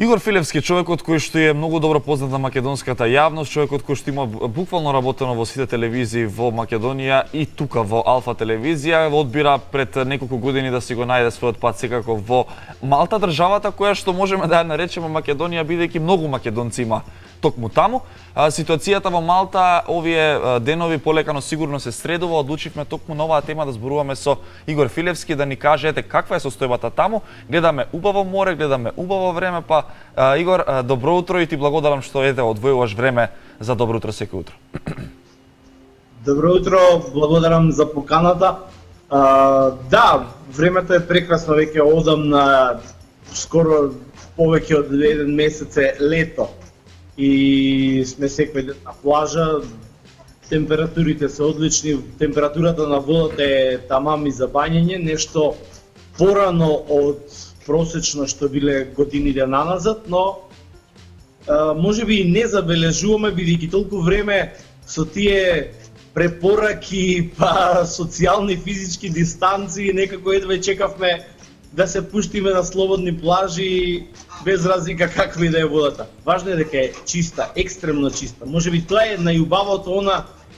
Игор Филевски, човекот кој што е многу добро познат на македонската јавност, човекот кој што има буквално работено во сите телевизии во Македонија и тука во Алфа телевизија, одбира пред неколку години да си го најде својот пат секако во Малта, државата која што можеме да ја наречеме Македонија, бидејќи многу македонци има токму таму. Ситуацијата во Малта овие денови полека сигурно се средува. Одлучивме токму на оваа тема да зборуваме со Игор Филевски да ни каже ете каква е состојбата таму. Гледаме убаво море, гледаме убаво време, па Игор, добро утро и ти благодарам што одвојуваш време за Добро утро секој утро. Добро утро, благодарам за поканата. Да, времето е прекрасно, веќе одам на скоро повеќе од еден месец е лето. И сме секој ден на плажа, температурите се одлични, температурата на водата е тамам и за бањење, нешто порано од просечно што биле годините наназад, но можеби и не забележуваме, бидејќи толку време со тие препораки, па социјални физички дистанции, некако едве чекавме да се пуштиме на слободни плажи без разлика каква и да е водата. Важно е дека е чиста, екстремно чиста. Можеби тоа е најубавото,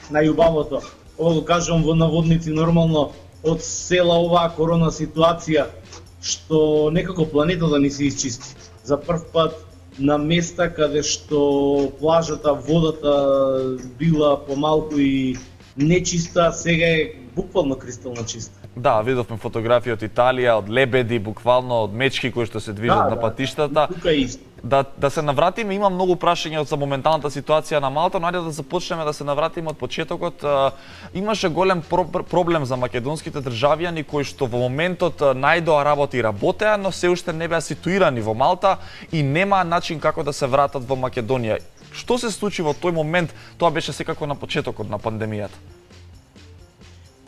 најубавото. Ова го кажувам во наводници нормално од цела оваа корона ситуација, што некако планетата ни се исчисти. За прв пат на места каде што плажата, водата била помалку и нечиста, сега е буквално кристално чиста. Да, видовме фотографии од Италија, од лебеди, буквално од мечки кои што се движат на патиштата. Тука е исто. Да се навратиме, има многу прашања за моменталната ситуација на Малта, но ајде да започнеме да се навратиме од почетокот. Имаше голем проблем за македонските државјани кои што во моментот најдоа работа и работеа, но се уште не беа ситуирани во Малта и нема начин како да се вратат во Македонија. Што се случи во тој момент? Тоа беше секако на почетокот на пандемијата.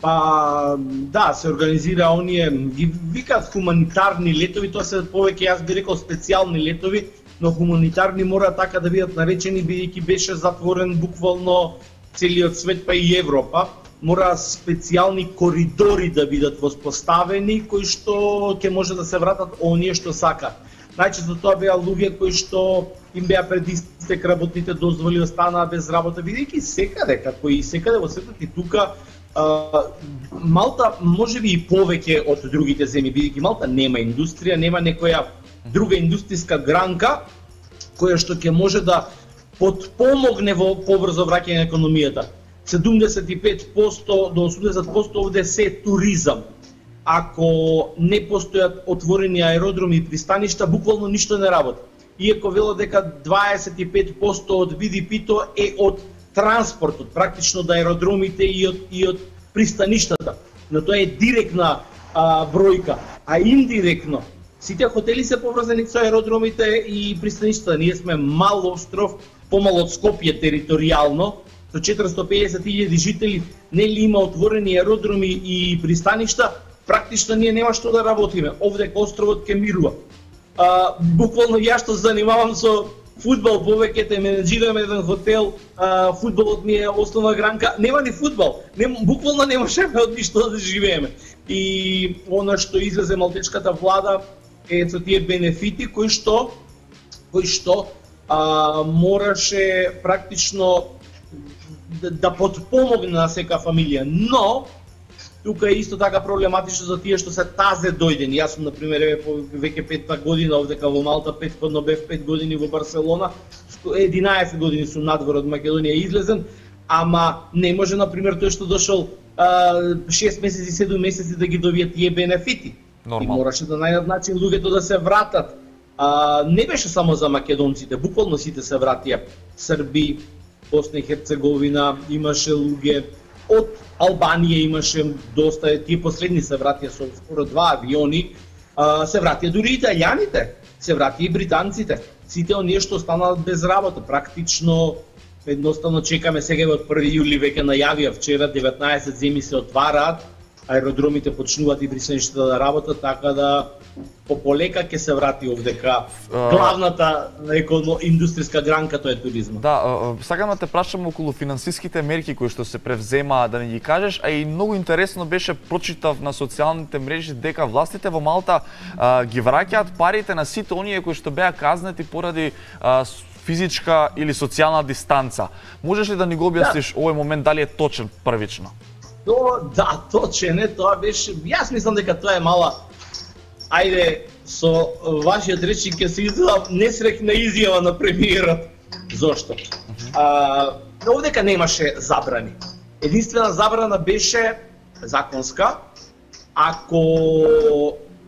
Па да, се организира оние, ги викаат хуманитарни летови, тоа се повеќе, јас би рекол специјални летови, но хуманитарни мора така да бидат наречени, бидејќи беше затворен буквално целиот свет, па и Европа. Мора специјални коридори да бидат воспоставени, кои што ќе може да се вратат оние што сакаат. Најчесто тоа беа луѓе кои што им беа пред истек работните дозволи, останаа без работа, бидејќи секаде, како и секаде во светот и тука, Малта можеби и повеќе од другите земји, бидејќи Малта нема индустрија, нема некоја друга индустријска гранка која што ќе може да потпомогне во побрзо враќање на економијата. 75% до 80% овде се туризам. Ако не постојат отворени аеродроми и пристаништа, буквално ништо не работи. Иако велат дека 25% од БДП-то е од транспортот, практично од аеродромите и од пристаништата. Но тоа е директна бројка, а индиректно сите хотели се поврзани со аеродромите и пристаништата. Ние сме мал остров, помал од Скопје територијално, со 450.000 жители, нели има отворени аеродроми и пристаништа, практично ние нема што да работиме. Овде островот ке мирува. Буквално јас што се занимавам со фудбал, повеќе те менеджирам еден хотел, фудбалот ми е основна гранка, нема ни фудбал, буквално не можеме од ништо да живееме. И она што излезе малтешката влада е со тие бенефити кои што мораше практично да потпомогне на сека фамилија, но тука е исто така проблематично за тие што се тазе дојдени. Јас сум, например, веќе 5 година овдека во Малта, претходно бев 5 години во Барселона, 11 години сум надвор од Македонија излезен, ама не може, например, тој што дошол 6 месеци, 7 месеци да ги добие тие бенефити. И мораше да најдат начин луѓето да се вратат. Не беше само за македонците, буквално сите се вратија. Срби, Босна и Херцеговина, имаше луѓе, од Албанија имаше доста, тие последни се вратија со скоро 2 авиони, се вратија дури италијаните, се вратија и британците. Сите оние што останалат без работа, практично едноставно чекаме сега од 1 јули веќе најавија вчера 19 земји се отвараат аеродромите почнуваат и пристаништата да работат, така да полека ќе се врати овдека главната индустријска гранка, тоа е туризмот. Да, сакам да те прашам околу финансиските мерки кои што се превземаа, да ни ги кажеш, а и многу интересно беше, прочитав на социјалните мрежи дека властите во Малта ги враќаат парите на сите оние кои што беа казнети поради физичка или социјална дистанца. Можеш ли да ни го објасниш овој момент дали е точен првично? Да, точен е, тоа беше, јас мислам дека тоа е мала, ајде, со вашиот речник ќе се изгледа несрекна изјава на премиерот. Зошто? Овдека немаше забрани. Единствена забрана беше законска. Ако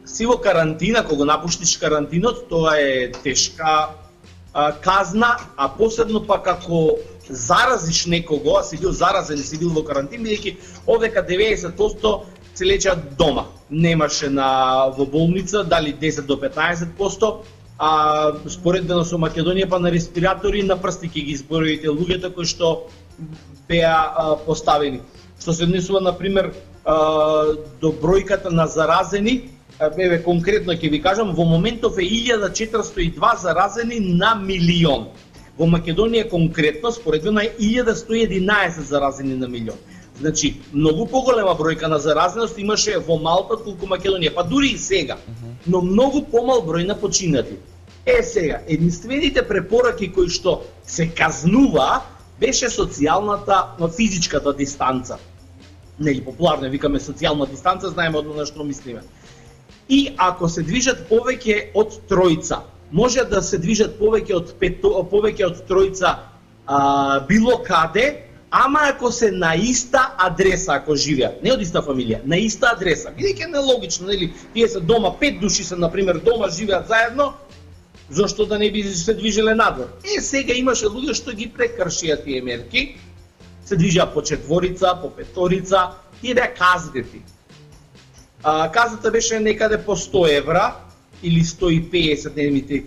си во карантина, кога го напуштиш карантинот, тоа е тешка казна, а посебно пак ако заразиш некого, а си бил заразен и си бил во карантин, бидејќи овдека 90% се лечат дома. Немаше во болница, дали 10 до 15%, а споредбено со Македонија па на респиратори на прсти ќе ги изброите луѓето кои што беа поставени. Што се однесува на пример до бројката на заразени, конкретно ќе ви кажам, во моментов е 1402 заразени на милион. Во Македонија конкретно споредбено е 1111 заразени на милион. Значи, многу поголема бројка на заразеност имаше во Малта колку Македонија, па дури и сега, но многу помал број на починати. Сега, единствените препораки кои што се казнува беше социјалната, физичката дистанца. Нели, популарно викаме социјална дистанца, знаеме од на што мислиме. И ако се движат повеќе од тројца, може да се движат повеќе од тројца било каде, ама ако се на иста адреса, ако живеат, не од иста фамилија, на иста адреса. Бидејќи е нелогично, нели, тие се дома, 5 души се, например, дома живеат заедно, зошто да не би се движеле надвор? Сега имаше луѓе што ги прекршија тие мерки, се движеа по четворица, по петорица, тие беа казнети. Казната беше некаде по 100 евра, или 150, не ми те...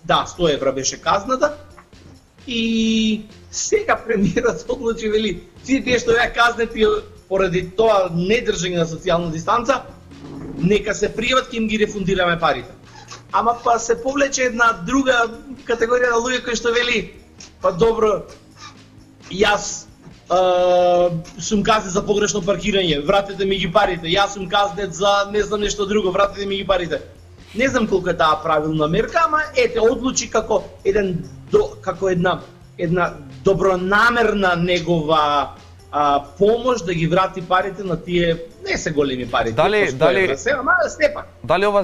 Да, 100 евра беше казната. И сега премиерот одлучи, вели, сите тие што беа казнети поради тоа недржање на социјална дистанца, нека се пријават, ќе им ги рефундираме парите. Ама па се повлече една друга категорија на луѓе кои што вели, па добро, јас сум казнет за погрешно паркирање, вратете ми ги парите. Јас сум казнет за не знам нешто друго, вратете ми ги парите. Не знам колку е таа правилна мерка, ама ете одлучи како една добронамерна негова помош да ги врати парите на тие, не се големи пари. Дали ова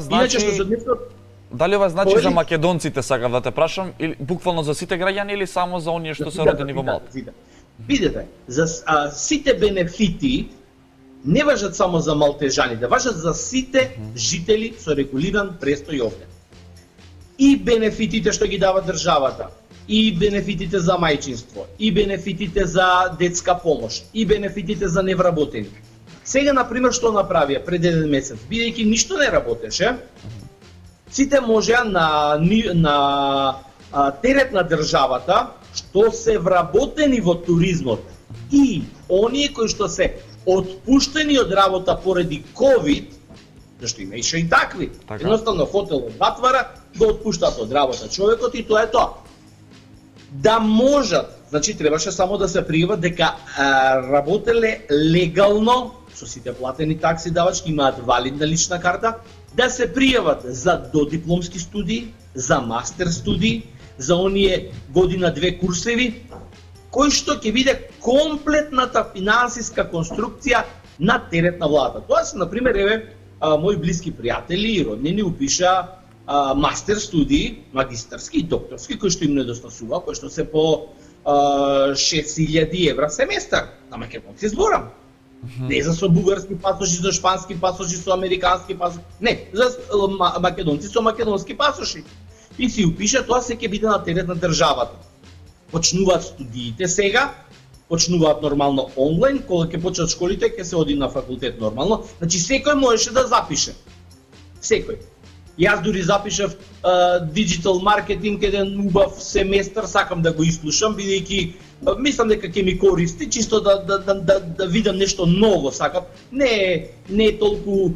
значи за македонците, сакам да те прашам, или буквално за сите граѓани или само за оние што се родени во Малта? Видете, за сите бенефити не важат само за малтежаните, важат за сите жители со регулиран престој овде. И бенефитите што ги дава државата, и бенефитите за мајчинство, и бенефитите за детска помош, и бенефитите за невработени. Сега, например, што направија пред еден месец, бидејќи ништо не работеше, сите можеа на терет на државата, што се вработени во туризмот и оние кои што се отпуштени од работа поради COVID, зашто имаше и такви, едноставно хотелот затвара, го отпуштаат од работа човекот и тоа е тоа. Да можат, значи требаше само да се пријават дека работеле легално, со сите платени такси давачки, имаат валидна лична карта, да се пријават за додипломски студии, за мастер студии, за оние година-две курсеви, кој што ќе биде комплетната финансиска конструкција на терет на владата. Тоа се, например, мои блиски пријатели и роднини упиша мастер студии, магистарски и докторски, кои што им недостасува, кои што се по 6000 евра семестар. На македонци зборам. Не за со бугарски пасоши, за шпански пасоши, со американски пасоши. Не, за македонци со македонски пасоши. И си упиша, тоа се ќе биде на терет на државата. Почнуваат студиите сега, почнуваат нормално онлайн, кога ќе почнат школите, ќе се оди на факултет нормално. Значи секој можеше да запише. Секој. Јас дури запишав диджитал маркетинг, еден убав семестар, сакам да го ислушам, бидејќи мислам дека ќе ми користи чисто да видам нешто ново, сакам. Не е толку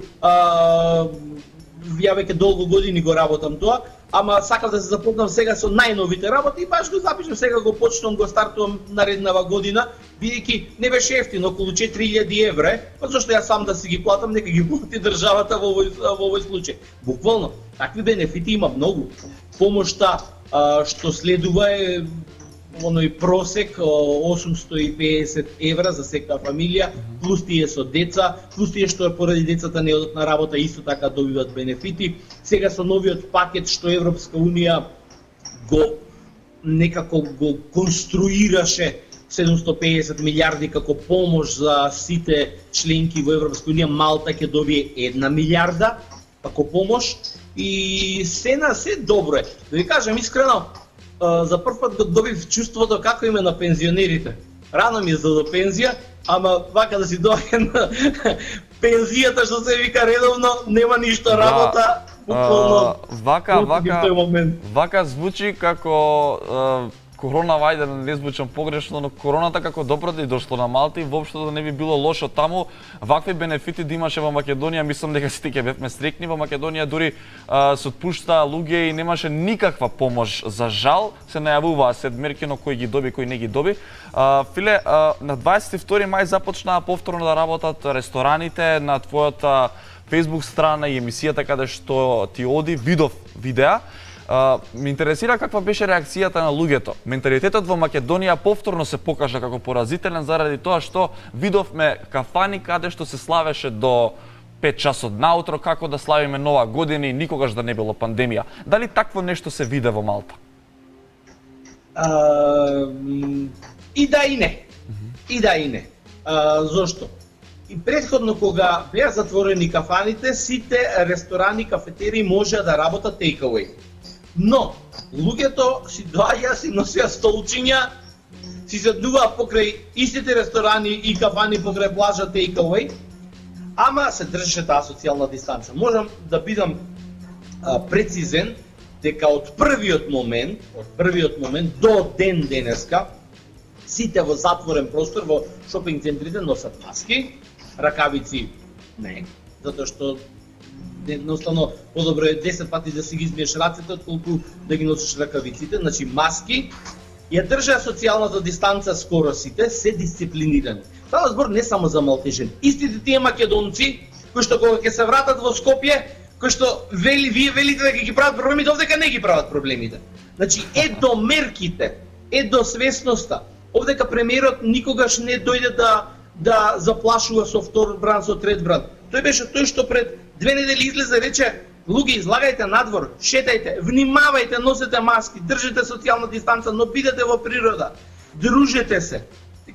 ја веќе долго години го работам тоа, ама сакам да се запознам сега со најновите работи и баш го запишам сега, го почнувам, го стартувам нареднава година, бидејќи не беше ефтино, околу 4000 евра, па зашто ја сам да си ги платам, нека ги плати државата во овој случај. Буквално, такви бенефити има многу. Помошта што следува е оној просек 850 евра за секоја фамилија, плюс тие со деца, плюс тие што поради децата не одат на работа, исто така добиваат бенефити. Сега со новиот пакет што Европска унија некако го конструираше 750 милиарди како помош за сите членки во Европска унија, Малта ќе добие 1 милиарда како помош и се добро е. Да ви кажам искрено, за прв пат го добив чувството како име на пензионерите. Рано ми е за пензија, ама вака да си дојде на пензијата што се вика редовно, нема ништо работа. Вака звучи како корона, вајде не звучам погрешно, но короната како добро да дошло на Малта и воопшто да не би било лошо таму. Вакви бенефити да имаше во Македонија, мислам дека сите ќе бевме стрекни. Во Македонија дури се отпуштаа луѓе и немаше никаква помош. За жал се најавуваа седмерки, но кој ги доби, кој не ги доби. Филе, на 22 мај започнаа повторно да работат рестораните. На твојата Facebook страна и емисијата каде што ти оди, видов видеа. Ме интересира каква беше реакцијата на луѓето. Менталитетот во Македонија повторно се покажа како поразителен заради тоа што видовме кафани каде што се славеше до 5 часот наутро како да славиме Нова година и никогаш да не било пандемија. Дали такво нешто се виде во Малта? И да и не. И да и не. Зошто? И претходно кога беа затворени кафаните, сите ресторани, кафетерии можеа да работат take-away. Но, луѓето си доаѓа, си носија столчиња, си седнуваа покрај истите ресторани и кафани покрај плажа take-away, ама се држеше таа социјална дистанца. Можам да бидам прецизен дека од првиот момент до ден денеска, сите во затворен простор, во шопинг центрите носат маски, ракавици не, затоа што едноставно подобро е 10 пати да си ги измиеш рацете отколку да ги носиш ракавиците, значи маски. Ја држаа социјалната дистанца скоро сите, се дисциплинирани. Става збор не само за малтежани. Истите тие македонци кои што кога ќе се вратат во Скопје, кои што вие велите дека ги прават проблемите, овдека не ги прават проблемите. Значи е до мерките, е до свесноста. Овдека премиерот никогаш не дојде да заплашува со втор бран, со трет бран. Тој беше тој што пред 2 недели излезе, рече: луѓе, излагајте надвор, шетајте, внимавајте, носете маски, држите социјална дистанца, но бидете во природа, дружете се,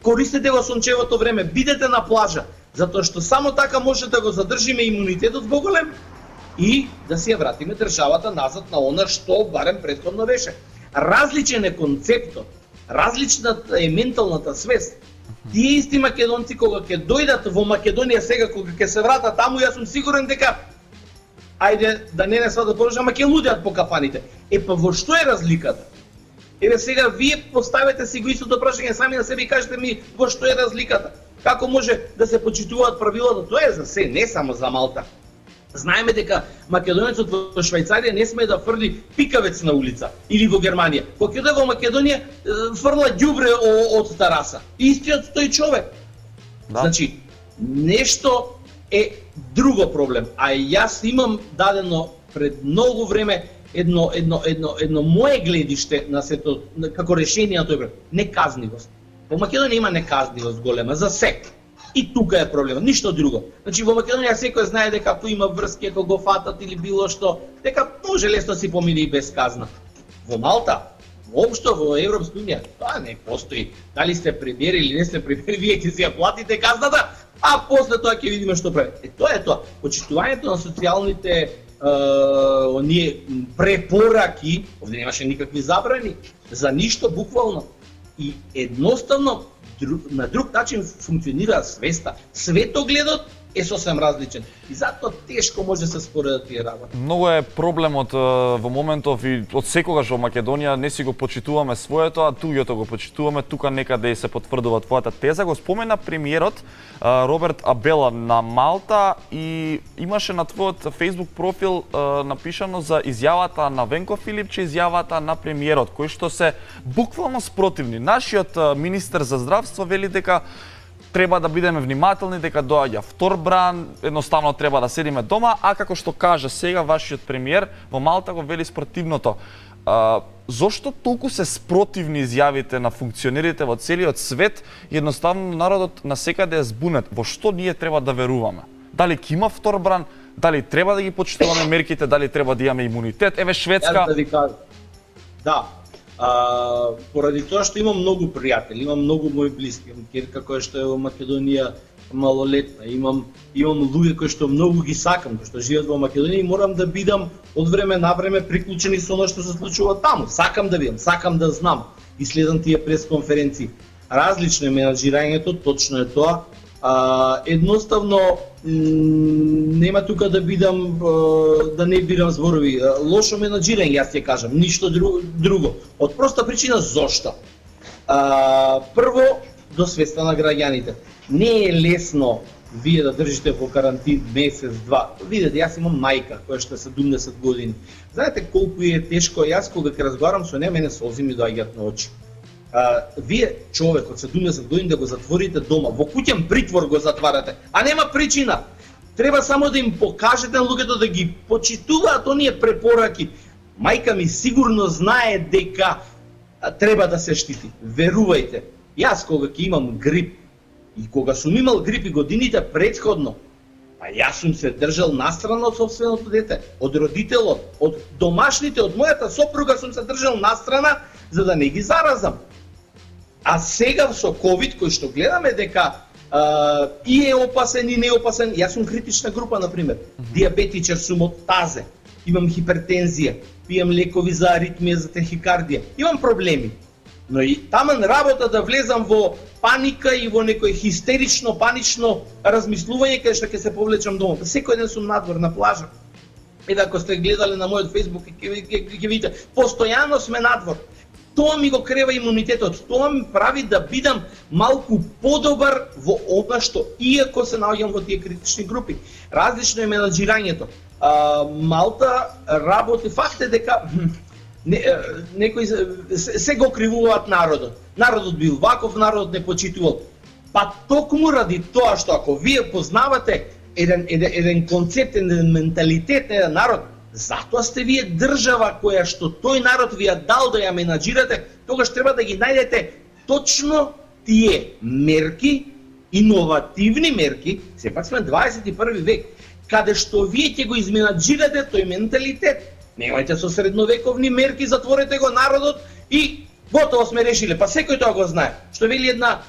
користете го сончевото време, бидете на плажа, затоа што само така може да го задржиме имунитетот поголем и да си ја вратиме државата назад на она што барем претходно беше. Различен е концептот, различна е менталната свест. Тие исти македонци кога ќе дојдат во Македонија сега, кога ќе се вратат таму, јас сум сигурен дека ајде да не сватат поруши, ама ќе лудеат по кафаните. Па во што е разликата? Еве сега вие поставете си го истото прашање сами на себе и кажете ми во што е разликата? Како може да се почитуваат правилата? Тоа е за се, не само за Малта. Знаеме дека македонецот во Швајцарија не сме да фрли пикавец на улица или во Германија. Кога ќе во Македонија фрла ѓубре од тераса. Истиот тој човек. Да. Значи, нешто е друго проблем. А јас имам дадено пред многу време едно мое гледиште на сето како решение на тој проблем. Неказнивост. Во Македонија има неказнивост голема за се. И тука е проблемот, ништо друго. Значи во Македонија секој знае дека ако има врски, ако го фатат или било што, дека може лесно си помине и без казна. Во Малта, воопшто во Европска унија, тоа не постои. Дали сте премиер или не сте премиер, вие ќе си ја платите казната, а после тоа ќе видиме што прави. Тоа е тоа. Почитувањето на социјалните оние препораки, овде немаше никакви забрани, за ништо буквално. И едноставно на друг начин функционира свеста. Светогледот е сосем различен. И затоа тешко може да се споредат тие работи. Многу е проблемот во моментов и од секогаш во Македонија не си го почитуваме своето, а туѓото го почитуваме. Тука некаде и се потврдува твојата теза. Го спомена премиерот Роберт Абела на Малта и имаше на твојот Facebook профил напишано за изјавата на Венко Филипче, изјавата на премиерот, кои што се буквално спротивни. Нашиот министер за здравство вели дека треба да бидеме внимателни, дека доаѓа втор бран, едноставно треба да седиме дома, а како што кажа сега вашиот премиер во Малта го вели спротивното. Зошто толку се спротивни изјавите на функционерите во целиот свет и едноставно народот насекаде е збунет? Во што ние треба да веруваме? Дали ќе има втор бран, дали треба да ги почитуваме мерките, дали треба да имаме имунитет? Еве Шведска... Да ви кажам. Да. Поради тоа што имам многу пријатели, имам многу мои блиски, имам ќерка која што е во Македонија малолетна, имам луѓе кои што многу ги сакам, кои што живеат во Македонија и морам да бидам од време на време приклучени со она што се случува таму. Сакам да видам, сакам да знам и следам тие пресконференции. Различно е менаџирањето, точно е тоа. Едноставно нема тука да бидам да не бирам зборови. Лошо менаџирање, јас ќе кажам, ништо друго. Од проста причина зошто. Прво, до свеста на граѓаните. Не е лесно вие да држите во карантин месец, два. Видете, јас имам мајка која што е 70 години. Знаете колку е тешко, јас кога ќе разговарам со неа, мене солзи ми доаѓаат на очи. Вие човек од 70 години да го затворите дома, во куќен притвор го затварате, а нема причина. Треба само да им покажете на луѓето да ги почитуваат оние препораки. Мајка ми сигурно знае дека треба да се штити. Верувајте. Јас кога ќе имам грип и кога сум имал грип и годините претходно, па јас сум се држал настрана од собственото дете, од родителот, од домашните, од мојата сопруга сум се држал настрана за да не ги заразам. А сега со ковид кој што гледаме дека и е опасен и не е опасен, јас сум критична група например, диабетичар сум од тазе, имам хипертензија, пијам лекови за аритмија, за тахикардија, имам проблеми. Но и таман работа да влезам во паника и во некој хистерично, панично размислување кај што ќе се повлечам дома. Секој ден сум надвор на плажа. И ако сте гледале на мојот Facebook, ќе видите, постојано сме надвор. Тоа ми го крева имунитетот, тоа ми прави да бидам малку подобар во она што, иако се наоѓам во тие критични групи. Различно е менаџирањето. Малта работи, факт е дека некои се го кривуваат народот. Народот бил ваков, народот не почитувал. Па токму ради тоа што ако вие познавате еден концепт, еден менталитет на еден народ, затоа сте вие држава која што тој народ ви ја дал да ја менаџирате, тогаш треба да ги најдете точно тие мерки, иновативни мерки, сепак сме 21 век, каде што вие ќе го изменаџирате тој менталитет. Немајте со средновековни мерки, затворете го народот и готово сме решиле. Па секој тоа го знае. Што вели една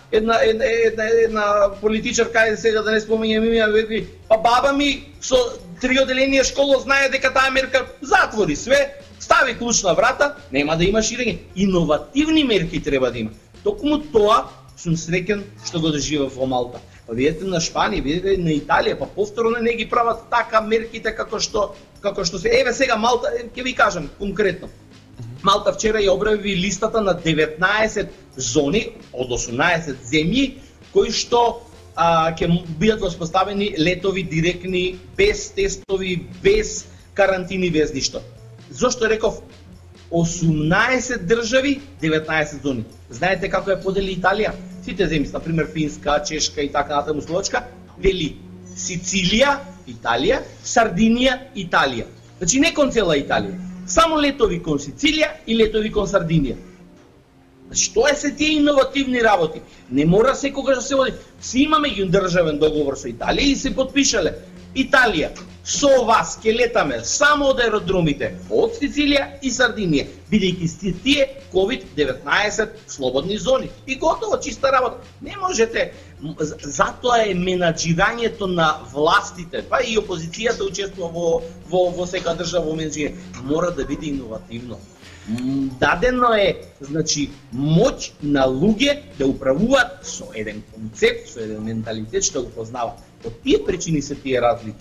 политичарка, сега да не спомењам името, вели, па баба ми со 3 оделенија школа знае дека таа мерка затвори све, стави клуч на врата, нема да има ширење. Иновативни мерки треба да има. Токму тоа сум среќен што го доживев во Малта. Па видете на Шпанија, видете на Италија, па повторно не ги прават така мерките како што се. Еве сега Малта, ќе ви кажам конкретно. Малта вчера ја обрави листата на 19 зони од 18 земји кои што ќе бидат воспоставени летови директни, без тестови, без карантини, без ништо. Зошто реков 18 држави, 19 зони. Знаете како ја подели Италија? Сите земји, например Финска, Чешка и така натаму Словачка, вели Сицилија, Италија, Сардинија, Италија. Значи не кон цела Италија. Само летови кон Сицилија и летови кон Сардинија. Значи тоа се тие иновативни работи. Не мора секогаш да се води. Си имаме ги државен договор со Италија и се потпишале. Италија, со вас ќе летаме само од аеродромите од Сицилија и Сардинија, бидејќи тие COVID-19 слободни зони. И готово, чиста работа. Не можете, затоа е менаџирањето на властите, па и опозицијата учествува во секоја држава во менаџирање. Мора да биде иновативно. Дадено е, значи, моќ на луѓе да управуваат со еден концепт, со еден менталитет што го познаваат. Од тие причини се тие разлики.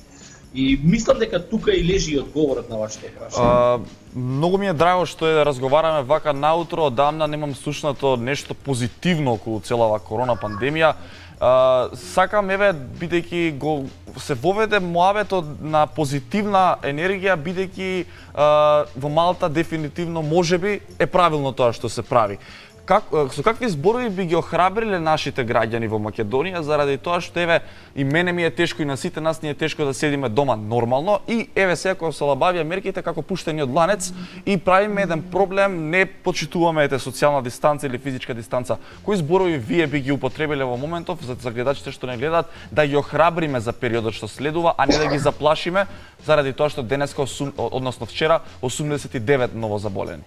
И мислам дека тука и лежи одговорот на вашето прашање. Многу ми е драго што е да разговараме вака наутро, одамна немам слушнато нешто позитивно околу целава корона пандемија. Сакам, еве, бидејќи го се воведе муабетот на позитивна енергија, бидејќи во Малта дефинитивно можеби е правилно тоа што се прави. Со какви зборови би ги охрабриле нашите граѓани во Македонија заради тоа што еве и мене ми е тешко и на сите нас ни е тешко да седиме дома нормално и еве сега се олабавија мерките како пуштени од ланец и правиме еден проблем, не почитуваме социјална дистанца или физичка дистанца. Кои зборови вие би ги употребиле во моментов за гледачите што не гледаат да ги охрабриме за периодот што следува, а не да ги заплашиме заради тоа што денеска односно вчера 89 новозаболени?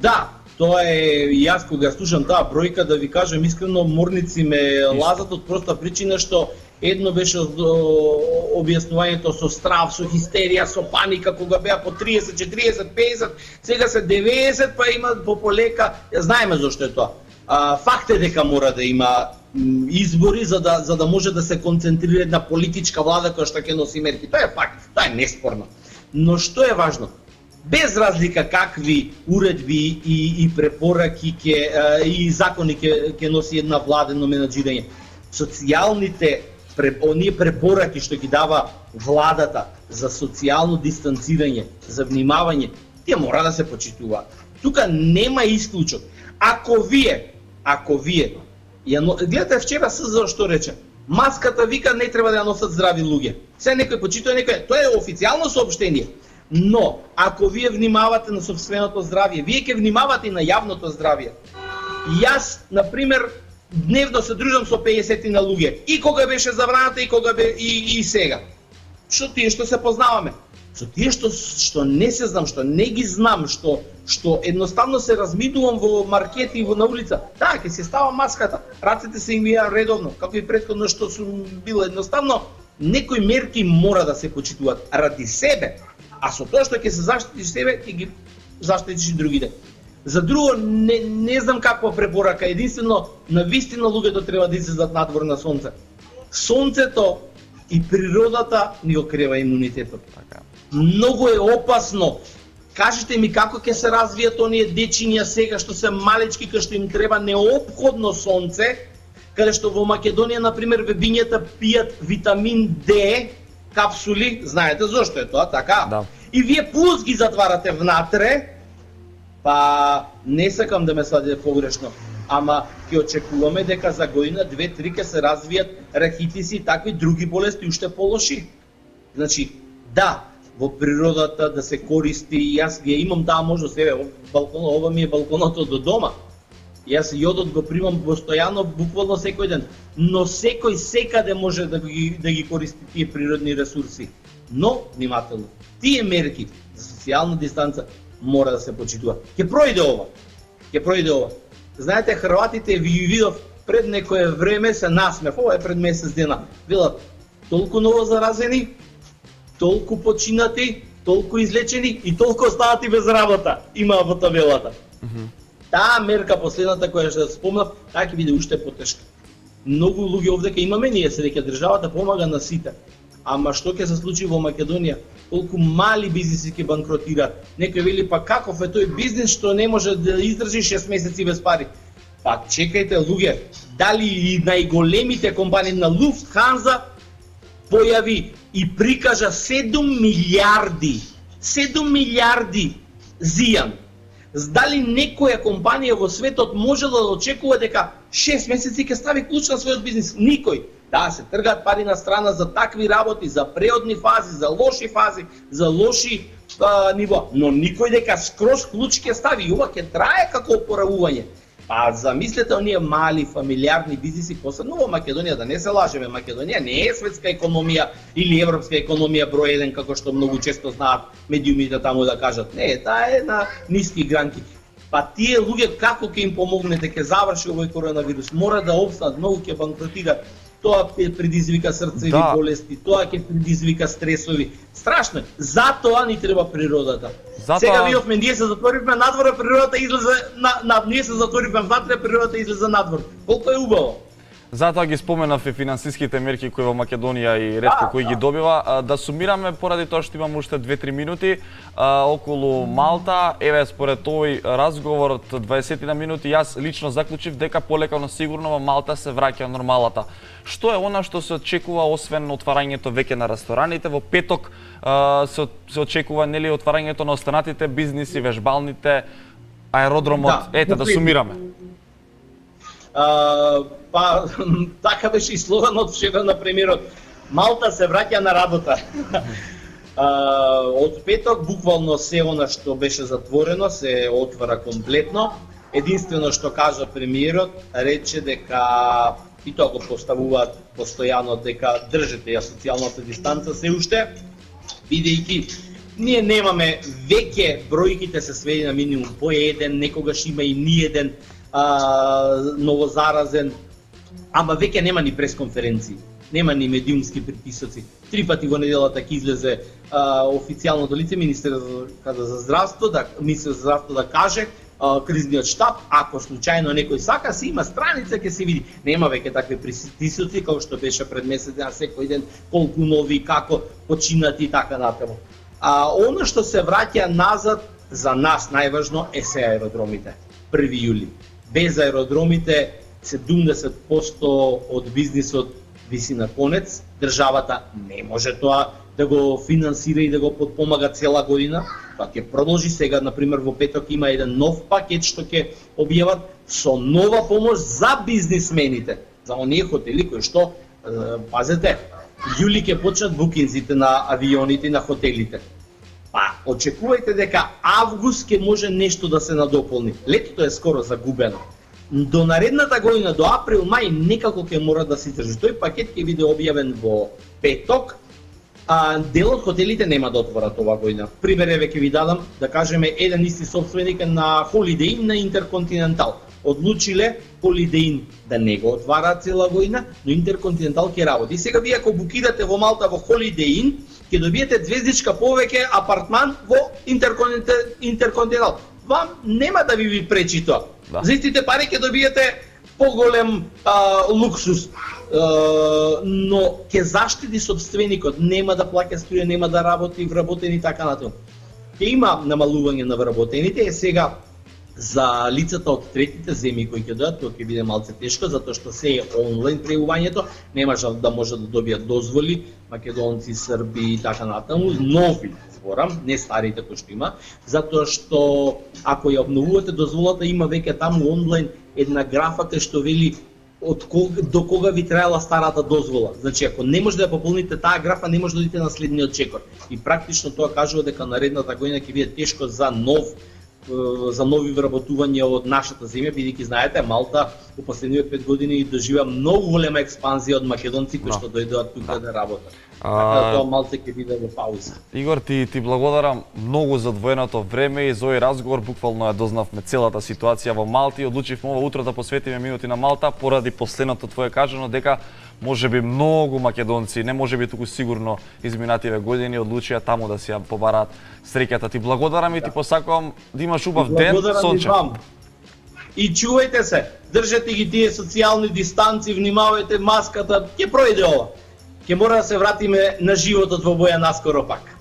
Да, тоа е, јас кога слушам таа бројка, да ви кажам искрено, морници ме лазат од проста причина што едно беше објаснувањето со страв, со хистерија, со паника, кога беа по 30, 40, 50, сега се 90, па има полека, знаеме зошто е тоа. Факт е дека мора да има избори за да може да се концентрира една политичка влада која што ќе носи мерки. Тоа е факт, тоа е неспорно. Но што е важно? Без разлика какви уредби и препораки и закони ќе носи една владено менаџирање, социјалните оние препораки што ги дава владата за социјално дистанцирање, за внимавање, тие мора да се почитуваат. Тука нема исклучок. Ако вие гледате вчера СЗО што рече, маската вика не треба да ја носат здрави луѓе. Се некој почитува, некој, тоа е официјално соопштение. Но, ако вие внимавате на собственото здравје, вие ќе внимавате и на јавното здравје. Јас, например, дневно се дружам со 50 на луѓе, и кога беше забраната, и кога и сега. Што тие што се познаваме? Со тие што не се знам, што не ги знам, што едноставно се разминувам во маркети и на улица. Да, ќе се става маската, рацете се им ја редовно, како и претходно што сум бил едноставно, некои мерки мора да се почитуваат ради себе. А со тоа што ќе се заштитиш себе, ќе ги заштитиш и другите. За друго, не знам каква препорака, единствено, на вистина луѓето треба да излезат надвор на сонце. Сонцето и природата ни окрева имунитетот. Многу е опасно. Кажете ми како ќе се развијат оние дечиња сега што се малечки, кај што им треба неопходно сонце, каде што во Македонија, например, бебињата пијат витамин D, капсули, знаете зошто е тоа, така? Да. И вие плюс ги затварате внатре, па не сакам да ме свадите погрешно, ама ќе очекуваме дека за година, 2-3 ќе се развијат рахитиси и такви други болести уште полоши. Значи, да, во природата да се користи, јас ги имам таа можност, еве, ова ми е балконото до дома. Јас јодот го примам постојано, буквално секој ден, но секој секаде може да ги користи тие природни ресурси. Но, внимателно, тие мерки за социјална дистанца мора да се почитува. Ќе пројде ова. Знаете, хрватите ви видов пред некое време се насмев, ова е пред месец дена, велат толку ново заразени, толку починати, толку излечени и толку оставати без работа, има во табелата. Таа мерка последната која што спомнав, таа ќе биде уште потешка. Многу луѓе овдека имаме, ние се дека државата помага на сите. Ама што ќе се случи во Македонија? Колку мали бизниси ќе банкротираат. Некој вели, па каков е тој бизнис што не може да издржи 6 месеци без пари? Па чекајте луѓе, дали и најголемите компании на Lufthansa појави и прикажа 7 милиарди зијан. Дали некоја компанија во светот можела да очекува дека 6 месеци ќе стави клуч на својот бизнис? Никој. Да, се тргаат пари на страна за такви работи, за преодни фази, за лоши ниво. Но никој дека скроз клуч ќе стави и ова ќе трае како опоравување. Па замислете оние мали фамилиарни бизниси, посебно во Македонија, да не се лажеме, Македонија не е светска економија или европска економија број 1, како што многу често знаат медиумите таму да кажат. Не, таа е на ниски гранки. Па тие луѓе како ќе им помогнете, ќе заврши овој коронавирус, мора да опстанат, многу ќе банкротираат. Тоа ќе предизвика срцеви болести, тоа ќе предизвика стресови. Страшно е. Затоа ни треба природата. Сега видовме, ние се затворивме надвор, природата излезе ние се затворивме внатре, природата излезе надвор. Колку е убаво. Затоа ги споменав и финансиските мерки кои во Македонија и ретко кои ги добива. Да сумираме поради тоа што имам уште 2-3 минути околу Малта. Еве според овој разговор од 20 на минути јас лично заклучив дека полека но сигурно во Малта се враќа нормалата. Што е она што се очекува освен отварањето веќе на рестораните? Во петок се очекува нели отварањето на останатите бизниси, вежбалните, аеродромот. Ете да сумираме. Па така беше и слоганот вчера на премиерот. Малта се враќа на работа. Од петок буквално се она што беше затворено се отвара комплетно. Единствено што кажа премиерот, рече дека и тоа го поставуваат постојано дека држите ја социјалната дистанца се уште, бидејќи ние немаме веќе бројките се сведи на минимум по еден, некогаш има и ниеден новозаразен, ама веќе нема ни пресконференции, нема ни медиумски притисоци. 3 пати во неделата ќе излезе официјалното лице Министерството за здравство да каже кризниот штаб, ако случајно некој сака, се има страница ќе се види. Нема веќе такви притисоци како што беше пред месец дена, секој ден колку нови, како починати и така натаму. Оно што се враќа назад за нас најважно е се аеродромите. 1 јули. Без аеродромите 70% од бизнисот виси на конец. Државата не може тоа да го финансира и да го подпомага цела година. Тоа ќе продолжи сега, например, во петок има еден нов пакет што ќе објават со нова помош за бизнисмените, за оние хотели кои што, пазете, јули ќе почнат букинзите на авионите и на хотелите. Па, очекувајте дека август ќе може нешто да се надополни. Летото е скоро загубено. До наредната година, до април, мај, некако ќе мора да се издржи. Тој пакет ќе биде објавен во петок, дел од хотелите нема да отворат ова година. Пример еве ќе ви дадам, да кажеме, еден исти собственик на Holiday Inn на Интерконтинентал. Одлучиле Holiday Inn да не го отвара цела година, но Интерконтинентал ќе работи. И сега вие ако букирате во Малта во Holiday Inn, ќе добиете звездичка повеќе апартман во Интерконтинентал. Вам нема да ви пречи тоа. Да. За истите пари ќе добиете поголем луксус, но ќе заштити собственикот, нема да плаќа струја, нема да работи вработени и така натаму. Ќе има намалување на вработените, сега за лицата од третите земји кои ќе дојдат, тоа ќе биде малце тешко, затоа што се е онлайн преувањето, нема да може да добијат дозволи, македонци, срби и така натаму, нови зборам, не старите кои што има, затоа што ако ја обновувате дозволата, има веќе таму онлайн една графа кај што вели до кога ви траела старата дозвола. Значи, ако не може да ја пополните таа графа, не може да одите на следниот чекор. И практично тоа кажува дека наредната година ќе биде тешко за нови вработувања од нашата земја, бидејќи знаете, Малта во последните 5 години доживеа многу голема експанзија од македонци кои што дојдоа тука да работат. Така тоа малце ќе биде во пауза. Игор, ти благодарам многу за одвоеното време и за овој разговор. Буквално ја дознавме целата ситуација во Малта и одлучивме ова утро да посветиме минути на Малта поради последното твое кажано дека можеби многу македонци, не можеби туку сигурно изминативе години одлучија таму да си ја побараат среќата. Ти благодарам и ти посакувам да имаш убав ден, сончев. И чувајте се, држете ги тие социјални дистанци, внимавајте маската, ќе пројде ова. Ќе мора да се вратиме на животот во боја наскоро пак.